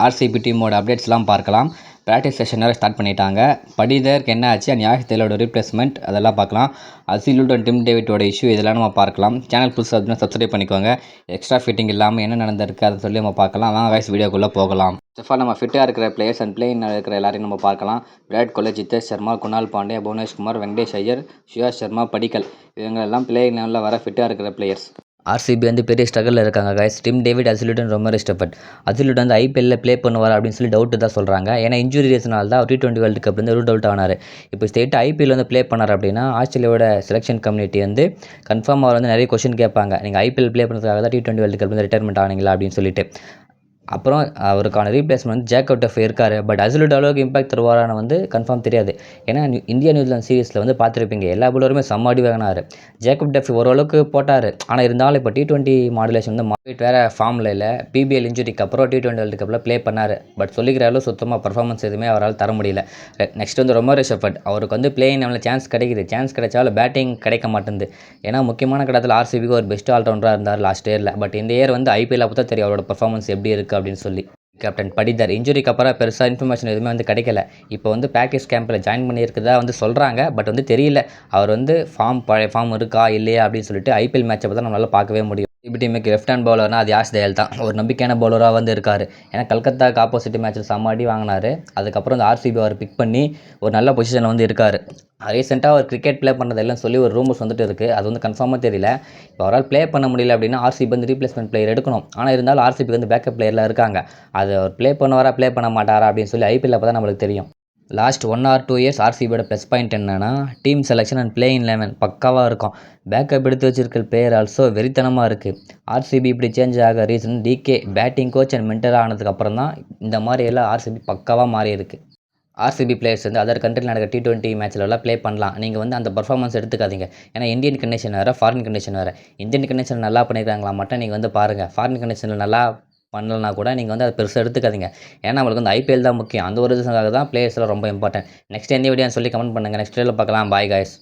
RCB டீமோட அப்டேட்ஸ்லாம் பார்க்கலாம். Practice session வேறு ஸ்டார்ட் பண்ணிட்டாங்க. படிதருக்கு என்ன ஆச்சு, ஞாயிறு தேலோட ரீப்ளேஸ்மெண்ட் அதெல்லாம் பார்க்கலாம். அசிலுடன் டிம் டேவிட்டோட இஷ்யூ இதெல்லாம் நம்ம பார்க்கலாம். சேனல் புதுசாக அப்படின்னா சப்ஸ்கிரைப் பண்ணிக்கோங்க. எக்ஸ்ட்ரா ஃபிட்டிங் இல்லாமல் என்ன நடந்திருக்கு அதை சொல்லி நம்ம பார்க்கலாம். வாங்க கைஸ் வீடியோக்குள்ளே போகலாம். ஃபஸ்ட் நம்ம ஃபிட்டாக இருக்கிற பிளேயர்ஸ் அண்ட் பிளேயிங் இருக்கிற எல்லாரையும் நம்ம பார்க்கலாம். விராட் கோலி, ஜிதேஷ் சர்மா, குணால் பாண்டே, புவனேஷ்குமார், வெங்கடேஷ் ஐயர், சுயாஷ் சர்மா, படிக்கல் இவங்கெல்லாம் பிளேயிங் லெவலில் வர ஃபிட்டாக இருக்கிற பிளேயர்ஸ். ஆர்சிபி வந்து பெரிய ஸ்ட்ரகிளில் இருக்காங்க கைஸ். டிம் டேவிட், அசிலுடன் ரொமர் ஸ்டெஃபர்ட். அசிலுடன் வந்து ஐபிஎல்லில் ப்ளே பண்ணுவார் அப்படின்னு சொல்லி டவுட்டு தான் சொல்கிறாங்க. ஏன்னா இன்ஜுரி ரீசனால் தான் T20 வேர்ல்டு கப் வந்து ரூட் அவுட் ஆனார். இப்போ ஸ்டேட் ஐபிஎல் வந்து ப்ளே பண்ணார் அப்படின்னா ஆஸ்திரேலியாவோட செலெக்ஷன் கம்யூனிட்டி வந்து கன்ஃபார்ம் அவர் வந்து நிறைய கொஷின் கேட்பாங்க. நீங்கள் ஐபிஎல் ப்ளே பண்ணுறதுக்காக தான் T20 வேர்ல்டு கப் வந்து ரிட்டைர்மெண்ட் ஆனீங்களா அப்படின்னு சொல்லிட்டு. அப்புறம் அவருக்கான ரீப்ளேஸ்மெண்ட் வந்து ஜேக்கப் டஃப் இருக்கார். பட் அசிலுட் அளவுக்கு இம்பாக்ட் தருவாரான்னு வந்து கன்ஃபார்ம் தெரியாது. ஏன்னா இந்தியா நியூசிலாந்து சீரிஸில் வந்து பார்த்துருப்பீங்க, எல்லா பவுலருமே செம்ம அடி வாங்கினார். ஜேக்கப் டஃப் ஓரளவுக்கு போட்டார். ஆனால் இருந்தாலும் இப்போ T20 மாடுலேஷன் வந்து மார்க்கெட் வேறு ஃபார்மில் இல்லை. பிபிஎல் இன்ஜுரிக்கு அப்புறம் T20 வேர்ல்டு கப்பில் ப்ளே பண்ணார். பட் சொல்லிக்கிற அளவு சுத்தமாக பர்ஃபார்மன்ஸ் எதுவுமே அவரால் தர முடியல. நெக்ஸ்ட் வந்து ரொமர் ஸ்டெஃபர்ட். அவருக்கு வந்து பிளேயிங் லெவலில் சான்ஸ் கிடைக்குது. சான்ஸ் கிடைச்சாலும் பேட்டிங் கிடைக்க மாட்டேங்குது. ஏன்னா முக்கியமான கடத்தில் ஆர்சிபிக்கு ஒரு பெஸ்ட் ஆல்ரவுண்டராக இருந்தார் லாஸ்ட் இயரில். பட் இந்த இயர் வந்து ஐபிஎல் அப்போ தான் தெரியும் அவரோட பர்ஃபார்மன்ஸ் எப்படி இருக்குது அப்படின்னு சொல்லி. கேப்டன் படிதர் இன்ஜுரிக்கு அப்புறம் பெருசாக இன்ஃபர்மேஷன் எதுவுமே வந்து கிடைக்கல. இப்போ வந்து ப்ராக்டிஸ் கேம்பில் ஜாயின் பண்ணியிருக்கிறதா வந்து சொல்கிறாங்க. பட் வந்து தெரியல அவர் வந்து பழைய ஃபார்ம் இருக்கா இல்லையா அப்படின்னு சொல்லிட்டு ஐபிஎல் மேட்சை பார்த்தா நம்மளால் பார்க்கவே முடியும். ஆர்சிபி டீமுக்கு லெஃப்ட் ஹேண்ட் பவுலர்னால் அது யாஷ் தயால் தான். ஒரு நம்பிக்கையான பவுலராக வந்து இருக்கார். ஏன்னா கல்கத்தாக்கு ஆப்போசிட் மேட்ச்சில் செம்ம அடி வாங்கினார். அதுக்கப்புறம் அந்த ஆர்சிபி அவர் பிக் பண்ணி ஒரு நல்ல பொசிஷனில் வந்து இருக்கார். ரீசெண்டாக அவர் கிரிக்கெட் ப்ளே பண்ணுறதெல்லாம் சொல்லி ஒரு ரூமர்ஸ் வந்துட்டு இருக்குது. அது வந்து கன்ஃபார்மாக தெரியல. இப்போ அவரால் ப்ளே பண்ண முடியல அப்படின்னா ஆர்சிபி வந்து ரீப்ளேஸ்மெண்ட் பிளேயர் எடுக்கணும். ஆனால் இருந்தாலும் ஆர்சிபி வந்து பேக்கப் பிளேயரில் இருக்காங்க. அது அவர் ப்ளே பண்ணுவாரா ப்ளே பண்ண மாட்டாரா அப்படின்னு சொல்லி ஐபிஎல் அப்போ தான் நம்மளுக்கு தெரியும். லாஸ்ட் 1 or 2 இயர்ஸ் ஆர்சிபியோட ப்ளஸ் பாயிண்ட் என்னென்னா டீம் செலெக்ஷன் அண்ட் பிளேயிங் 11 பக்காவாக இருக்கும். பேக்கப் எடுத்து வச்சிருக்கிற பிளேயர் ஆல்சோ வெறித்தனமாக இருக்குது. ஆர்சிபி இப்படி சேஞ்ச் ஆக reason DK batting coach and mentor ஆனதுக்கப்புறம் தான் இந்த மாதிரி எல்லாம் ஆர்சிபி பக்காவாக மாறி இருக்குது. ஆர்சிபி பிளேயர்ஸ் வந்து அதர் கண்ட்ரியில் நடக்கிற T20 மேட்ச்லலாம் ப்ளே பண்ணலாம். நீங்கள் வந்து அந்த பர்ஃபார்மன்ஸ் எடுத்துக்காதீங்க. ஏன்னா இந்தியன் கண்டிஷன் வேறு, ஃபாரின் கண்டிஷன் வேறு. இந்தியன் கண்டிஷன் நல்லா பண்ணியிருக்காங்களா மட்டும் நீங்கள் வந்து பாருங்கள். ஃபாரின் கண்டிஷனில் நல்லா பண்ணலனா கூட நீங்கள் வந்து அதை பெருசாக எடுத்துக்காதீங்க. ஏன்னா நம்மளுக்கு வந்து ஐபிஎல் தான் முக்கியம். அந்த ஒரு ரீசனுக்காக தான் பிளேயர்ஸ்லாம் ரொம்ப இம்பார்ட்டன்ட். நெக்ஸ்ட் எந்த வீடியோன்னு சொல்லி கமெண்ட் பண்ணுங்கள். நெக்ஸ்ட் வீடியோவில் பார்க்கலாம். Bye guys.